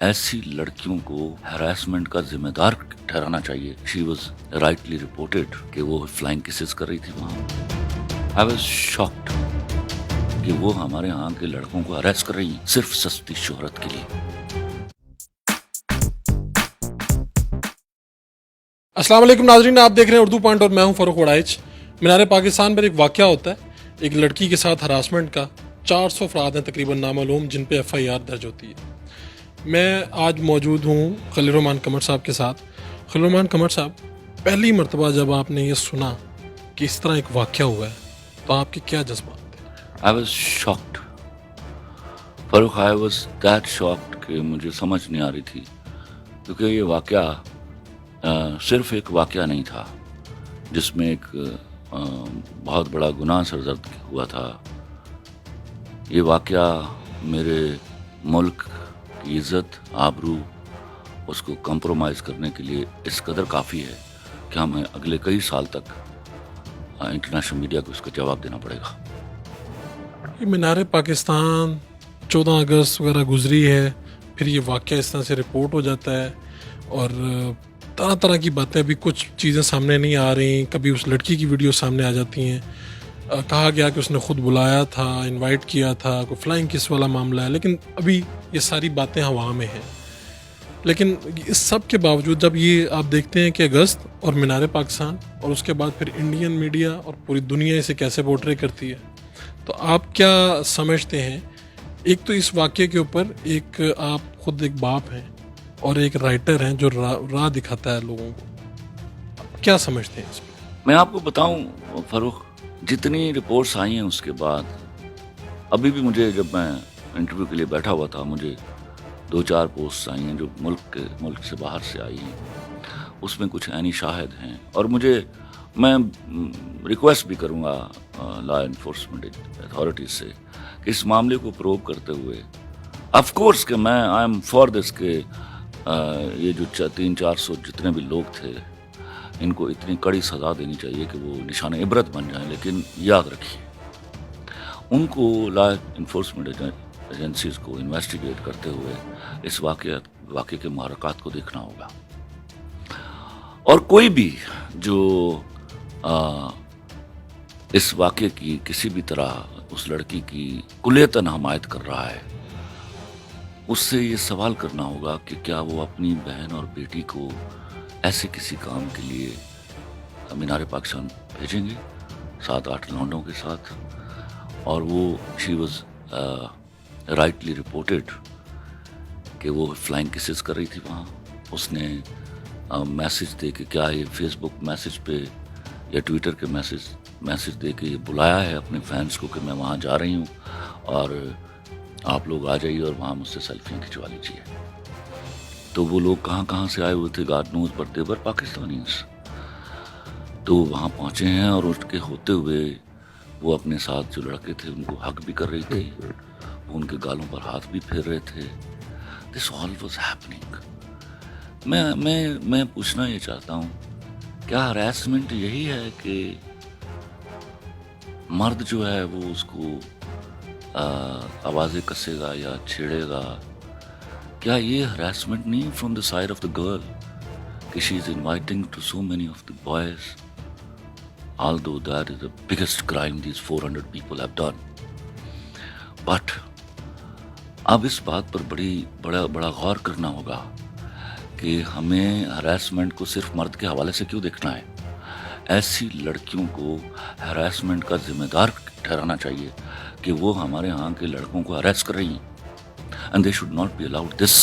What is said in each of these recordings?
ایسی لڑکیوں کو ہراسمنٹ کا ذمہ دار ٹھہرانا چاہیے. شی واز رائٹلی رپورٹڈ کہ وہ فلائنگ کسز کر رہی تھی وہاں. آئی واز شاکڈ کہ وہ ہمارے یہاں کے لڑکوں کو ہراس کر رہی ہیں صرف سستی شہرت کے لیے. السلام علیکم ناظرین، آپ دیکھ رہے ہیں اردو پوائنٹ اور میں ہوں فاروق وڑائچ. مینار پاکستان پر ایک واقعہ ہوتا ہے ایک لڑکی کے ساتھ ہراسمنٹ کا. 400 افراد ہیں تقریباً نامعلوم جن پہ FIR درج ہوتی ہے. میں آج موجود ہوں خلیل الرحمان قمر صاحب کے ساتھ. خلیل الرحمان قمر صاحب، پہلی مرتبہ جب آپ نے یہ سنا کہ اس طرح ایک واقعہ ہوا ہے تو آپ کے کیا جذبات تھے؟ I was shocked Farooq. I was that shocked کہ مجھے سمجھ نہیں آ رہی تھی، کیونکہ یہ واقعہ صرف ایک واقعہ نہیں تھا جس میں ایک بہت بڑا گناہ سرزد ہوا تھا. یہ واقعہ میرے ملک کی عزت آبرو اس کو کمپرومائز کرنے کے لیے اس قدر کافی ہے کہ ہمیں اگلے کئی سال تک انٹرنیشنل میڈیا کو اس کا جواب دینا پڑے گا. یہ مینار پاکستان 14 اگست وغیرہ گزری ہے، پھر یہ واقعہ اس طرح سے رپورٹ ہو جاتا ہے اور طرح طرح کی باتیں، ابھی کچھ چیزیں سامنے نہیں آ رہی. کبھی اس لڑکی کی ویڈیو سامنے آ جاتی ہیں، کہا گیا کہ اس نے خود بلایا تھا، انوائٹ کیا تھا، کوئی فلائنگ کس والا معاملہ ہے، لیکن ابھی یہ ساری باتیں ہوا میں ہیں. لیکن اس سب کے باوجود جب یہ آپ دیکھتے ہیں کہ اگست اور مینار پاکستان اور اس کے بعد پھر انڈین میڈیا اور پوری دنیا اسے کیسے پورٹرے کرتی ہے، تو آپ کیا سمجھتے ہیں؟ ایک تو اس واقعے کے اوپر ایک آپ خود ایک باپ ہیں اور ایک رائٹر ہیں جو راہ دکھاتا ہے لوگوں کو، کیا سمجھتے ہیں اس پہ؟ میں آپ کو بتاؤں فاروق، جتنی رپورٹس آئی ہیں اس کے بعد ابھی بھی مجھے، جب میں انٹرویو کے لیے بیٹھا ہوا تھا، مجھے 2-4 پوسٹ آئی ہیں جو ملک سے باہر سے آئی ہیں. اس میں کچھ عینی شاہد ہیں اور میں ریکویسٹ بھی کروں گا لا انفورسمنٹ اتھارٹیز سے کہ اس معاملے کو پروو کرتے ہوئے، آف کورس کہ میں آئی ایم فار دس کہ یہ جو 300-400 جتنے بھی لوگ تھے ان کو اتنی کڑی سزا دینی چاہیے کہ وہ نشان عبرت بن جائیں. لیکن یاد رکھیے، ان کو لا انفورسمنٹ ایجنسیز کو انویسٹیگیٹ کرتے ہوئے اس واقعے کے محرکات کو دیکھنا ہوگا. اور کوئی بھی جو اس واقعے کی کسی بھی طرح اس لڑکی کی کلیتاً حمایت کر رہا ہے، اس سے یہ سوال کرنا ہوگا کہ کیا وہ اپنی بہن اور بیٹی کو ایسے کسی کام کے لیے مینار پاکستان بھیجیں گے 7-8 لونڈوں کے ساتھ. اور وہ شی واز رائٹلی رپورٹڈ کہ وہ فلائنگ کسز کر رہی تھی وہاں. اس نے میسج دے کے، کیا یہ فیس بک میسج پہ یا ٹویٹر کے میسج دے کے یہ بلایا ہے اپنے فینس کو کہ میں وہاں جا رہی ہوں اور آپ لوگ آ جائیے اور وہاں مجھ سے سیلفیاں کھنچوا لیجیے. تو وہ لوگ کہاں سے آئے ہوئے تھے، God knows, but they were Pakistanis. تو وہاں پہنچے ہیں اور اس کے ہوتے ہوئے وہ اپنے ساتھ جو لڑکے تھے ان کو حق بھی کر رہی تھی، وہ ان کے گالوں پر ہاتھ بھی پھیر رہے تھے. دس آل واز ہیپننگ. میں پوچھنا یہ چاہتا ہوں، کیا ہراسمنٹ یہی ہے کہ مرد جو ہے وہ اس کو آوازیں کسے گا یا چھیڑے گا؟ کیا یہ ہراسمنٹ نہیں from the side of the girl کہ she is inviting to so many of the boys, although that is the biggest crime these 400 people have done. But اب اس بات پر بڑا غور کرنا ہوگا کہ ہمیں ہراسمنٹ کو صرف مرد کے حوالے سے کیوں دیکھنا ہے. ایسی لڑکیوں کو ہراسمنٹ کا ذمہ دار ٹھہرانا چاہیے کہ وہ ہمارے ہاں کے لڑکوں کو ہراس کر رہی ہیں. And they should not be allowed this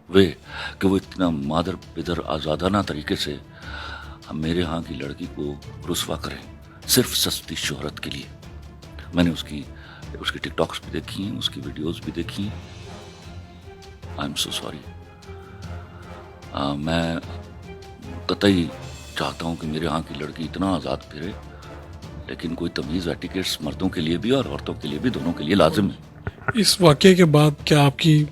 way کہ وہ اتنا مادر پدر آزادانہ طریقے سے میرے ہاں کی لڑکی کو رسوا کریں صرف سستی شہرت کے لیے. میں نے اس کی ٹک ٹاکس بھی دیکھی ہیں، اس کی ویڈیوز بھی دیکھی ہیں. I am so sorry. میں قطعی چاہتا ہوں کہ میرے ہاں کی لڑکی اتنا آزاد پھرے، لیکن کوئی تمیز ایٹیکیٹس مردوں کے لیے بھی اور عورتوں کے لیے بھی، دونوں کے لیے لازم ہے. اس واقعے کے بعد کیا آپ کی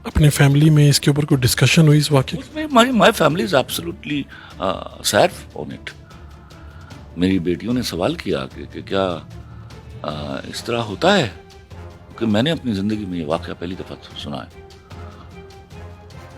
اپنے فیملی میں اس کے اوپر کوئی ڈسکشن ہوئی اس واقعے؟ My family is absolutely sad on it. میری بیٹیوں نے سوال کیا کہ کیا اس طرح ہوتا ہے، کہ میں نے اپنی زندگی میں یہ واقعہ پہلی دفعہ سنا ہے.